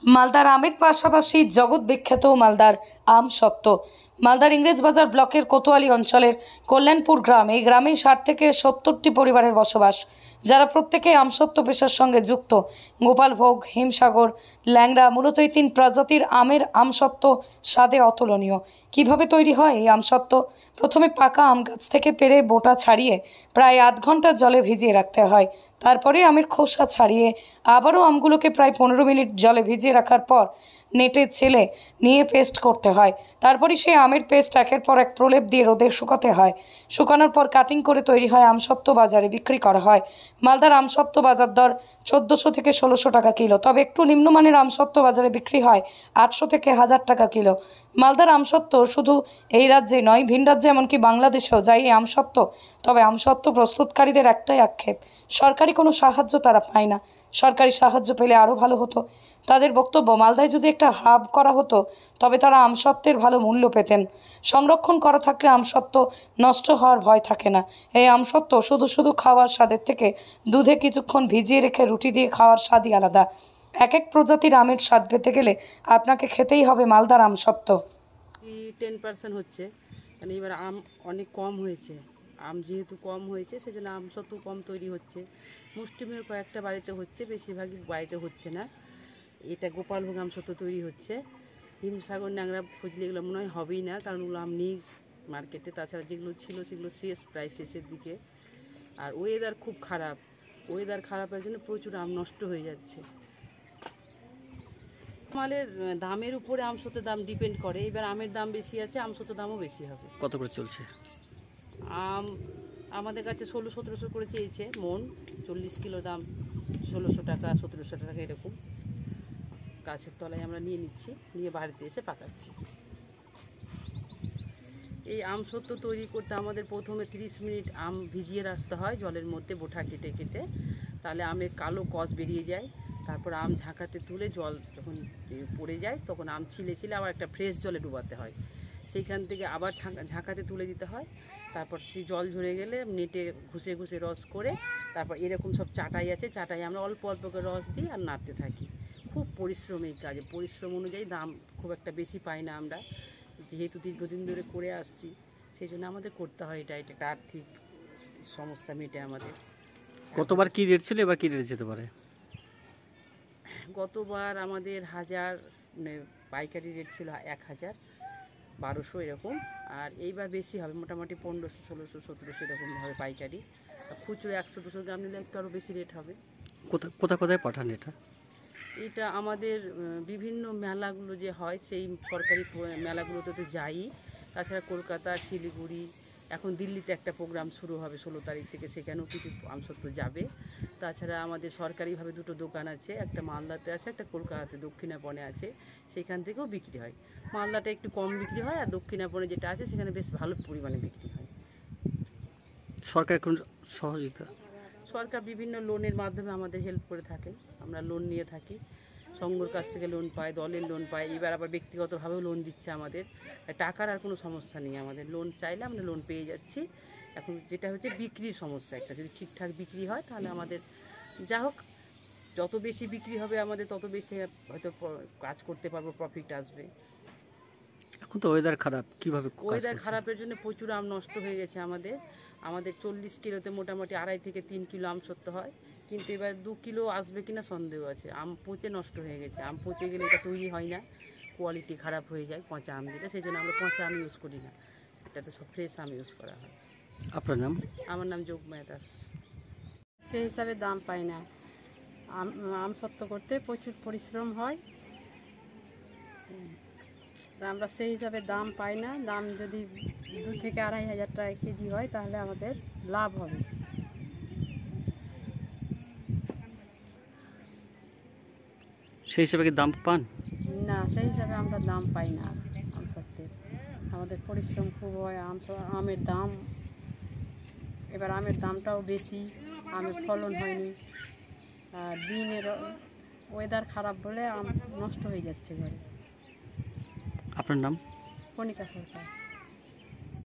মালদার আমের পাশাপাশি জগৎ বিখ্যাত মালদার আম সত্ত্ব। মালদার ইংরেজবাজার ব্লকের কোতোয়ালি অঞ্চলের কল্যাণপুর গ্রাম, এই গ্রামে 60 থেকে 70টি পরিবারের বসবাস, যারা প্রত্যেকে আমসত্ত্ব পেশার সঙ্গে যুক্ত। গোপালভোগ, হিমসাগর, ল্যাংড়া, মূলত এই 3 প্রজাতির আমের আমসত্ত্ব স্বাদে অতুলনীয়। কিভাবে তৈরি হয় এই আমসত্ত্ব? প্রথমে পাকা আম গাছ থেকে পেড়ে বোটা ছাড়িয়ে প্রায় আধ ঘন্টা জলে ভিজিয়ে রাখতে হয়। তারপরে আমের খোসা ছাড়িয়ে আবারও আমগুলোকে প্রায় 15 মিনিট জলে ভিজিয়ে রাখার পর নেটে ছেলে নিয়ে পেস্ট করতে হয়। তারপরে সেই আমের পেস্ট একের পর এক প্রলেপ দিয়ে রোদে শুকাতে হয়। শুকানোর পর কাটিং করে তৈরি হয় আমসত্ত্ব, বাজারে বিক্রি করা হয়। মালদার আমসত্ত্ব বাজার দর 1400 থেকে 1600 টাকা কিলো, তবে একটু নিম্নমানের আমসত্ত্ব বাজারে বিক্রি হয় 800 থেকে 1000 টাকা কিলো। মালদার আমসত্ত্ব শুধু এই রাজ্যে নয়, ভিন রাজ্যে এমনকি বাংলাদেশেও যায় এই আমসত্ত্ব। তবে আমসত্ত্ব প্রস্তুতকারীদের একটাই আক্ষেপ, সরকারি কোনো সাহায্য তারা পায় না। সরকারি সাহায্য পেলে আরও ভালো হতো। তাদের বক্তব্য, মালদায় যদি একটা হাব করা হতো তবে তারা আমসত্ত্বের ভালো মূল্য পেতেন। সংরক্ষণ করা থাকলে আমসত্ত্ব নষ্ট হওয়ার ভয় থাকে না। এই আমসত্ত্ব শুধু খাওয়ার স্বাদের থেকে দুধে কিছুক্ষণ ভিজিয়ে রেখে রুটি দিয়ে খাওয়ার স্বাদই আলাদা। এক এক প্রজাতির আমের স্বাদ পেতে গেলে আপনাকে খেতেই হবে মালদার আমসত্ত্ব। 10% হচ্ছে, মানে এবার আম অনেক কম হয়েছে। আম যেহেতু কম হয়েছে সেজন্য আমসত্ত্ব কম তৈরি হচ্ছে। মুষ্টিমেয় কয়েকটা বাড়িতে হচ্ছে, বেশিরভাগই বাড়িতে হচ্ছে না। এটা গোপালভোগ আমসত্ত্ব তৈরি হচ্ছে। হিমসাগর, ন্যাংরা খুঁজলে এগুলো মনে হয় হবেই না, কারণ ওগুলো আম নেই মার্কেটে। তাছাড়া যেগুলো ছিল সেগুলো প্রায় শেষের দিকে। আর ওয়েদার খুব খারাপ, ওয়েদার খারাপের জন্য প্রচুর আম নষ্ট হয়ে যাচ্ছে। মালের দামের উপরে আমসত্ত্বের দাম ডিপেন্ড করে। এবার আমের দাম বেশি আছে, আমসত্ত্বের দামও বেশি হবে। কত করে চলছে আম? আমাদের কাছে 1600-1700 করে চেয়েছে মন। 40 কিলো দাম 1600 টাকা, 1700 টাকা এরকম। গাছের তলায় আমরা নিয়ে নিচ্ছি, নিয়ে বাড়িতে এসে পাকাচ্ছি। এই আমসত্ত্ব তৈরি করতে আমাদের প্রথমে 30 মিনিট আম ভিজিয়ে রাখতে হয় জলের মধ্যে, বোটা কেটে কেটে। তাহলে আমের কালো কষ বেরিয়ে যায়। তারপর আম ঝাঁকাতে তুলে জল যখন পড়ে যায় তখন আম ছিলে আবার একটা ফ্রেশ জলে ডুবাতে হয়। সেইখান থেকে আবার ঝাঁকাতে তুলে দিতে হয়। তারপর সেই জল ঝরে গেলে নেটে ঘষে ঘষে রস করে, তারপর এরকম সব চাটাই আছে, চাটাই আমরা অল্প অল্প করে রস দিই আর নাড়তে থাকি। খুব পরিশ্রমিক কাজ, পরিশ্রম অনুযায়ী দাম খুব একটা বেশি পাই না আমরা, যেহেতু দীর্ঘদিন ধরে করে আসছি সেই জন্য আমাদের করতে হয়। এটা একটা আর্থিক সমস্যা মেটে আমাদের। গতবার কি রেট ছিল, এবার কি রেট যেতে পারে? গতবার আমাদের 1000 পাইকারি রেট ছিল 1000, 1200 এরকম। আর এইবার বেশি হবে, মোটামুটি 1500, 1600, 1700 এরকম হবে পাইকারি। খুচরো 100-200 গ্রাম নিলে একটু আরও বেশি রেট হবে। কোথায় কোথায় পাঠান এটা? এটা আমাদের বিভিন্ন মেলাগুলো যে হয় সেই সরকারি মেলাগুলোতে তো যাই। তাছাড়া কলকাতা, শিলিগুড়ি, এখন দিল্লিতে একটা প্রোগ্রাম শুরু হবে 16 তারিখ থেকে, সেখানেও কিছু আমসত্ত্ব যাবে। তাছাড়া আমাদের সরকারিভাবে 2টো দোকান আছে, একটা মালদাতে আছে, একটা কলকাতাতে দক্ষিণাপনে আছে, সেখান থেকেও বিক্রি হয়। মালদাটা একটু কম বিক্রি হয়, আর দক্ষিণাপনে যেটা আছে সেখানে বেশ ভালো পরিমাণে বিক্রি হয়। সরকার কোন সহযোগিতা? সরকার বিভিন্ন লোনের মাধ্যমে আমাদের হেল্প করে থাকে, আমরা লোন নিয়ে থাকি। সংঘর কাছ থেকে লোন পাই, দলের লোন পাই, এবার আবার ব্যক্তিগতভাবেও লোন দিচ্ছে আমাদের। টাকার আর কোনো সমস্যা নেই আমাদের, লোন চাইলে আমরা লোন পেয়ে যাচ্ছি। এখন যেটা হচ্ছে বিক্রির সমস্যা একটা, যদি ঠিকঠাক বিক্রি হয় তাহলে আমাদের যা হোক, যত বেশি বিক্রি হবে আমাদের তত বেশি হয়তো কাজ করতে পারবো, প্রফিট আসবে। এখন তো ওয়েদার খারাপ, কিভাবে? ওয়েদার খারাপের জন্য প্রচুর আম নষ্ট হয়ে গেছে আমাদের। 40 কিলোতে মোটামুটি 2.5 থেকে 3 কিলো আমসত্ত্ব হয়, কিন্তু এবার 2 কিলো আসবে কিনা সন্দেহ আছে। আম পচে নষ্ট হয়ে গেছে, আম পচে গেলে এটা তৈরি হয় না, কোয়ালিটি খারাপ হয়ে যায় পচা আম দিলে। সেই জন্য আমরা পচা আম ইউজ করি না, এটাতে সব ফ্রেশ আম ইউজ করা হয়। আপনার নাম? আমার নাম যোগমায়া দাস। সেই হিসাবে দাম পাই না। আমসত্ত্ব করতে প্রচুর পরিশ্রম হয়, আমরা সেই হিসাবে দাম পাই না। দাম যদি 2 থেকে 2500 টাকা কেজি হয় তাহলে আমাদের লাভ হবে। সেই হিসাবে কি দাম পান? না, সেই হিসাবে আমরা দাম পাই না আমসত্ত্বের। আমাদের পরিশ্রম খুব হয়। আমের দাম, এবার আমের দামটাও বেশি, আমের ফলন হয়নি। আর দিনের ওয়েদার খারাপ বলে আম নষ্ট হয়ে যাচ্ছে ঘরে। আপনার নাম? কণিকা সরকার।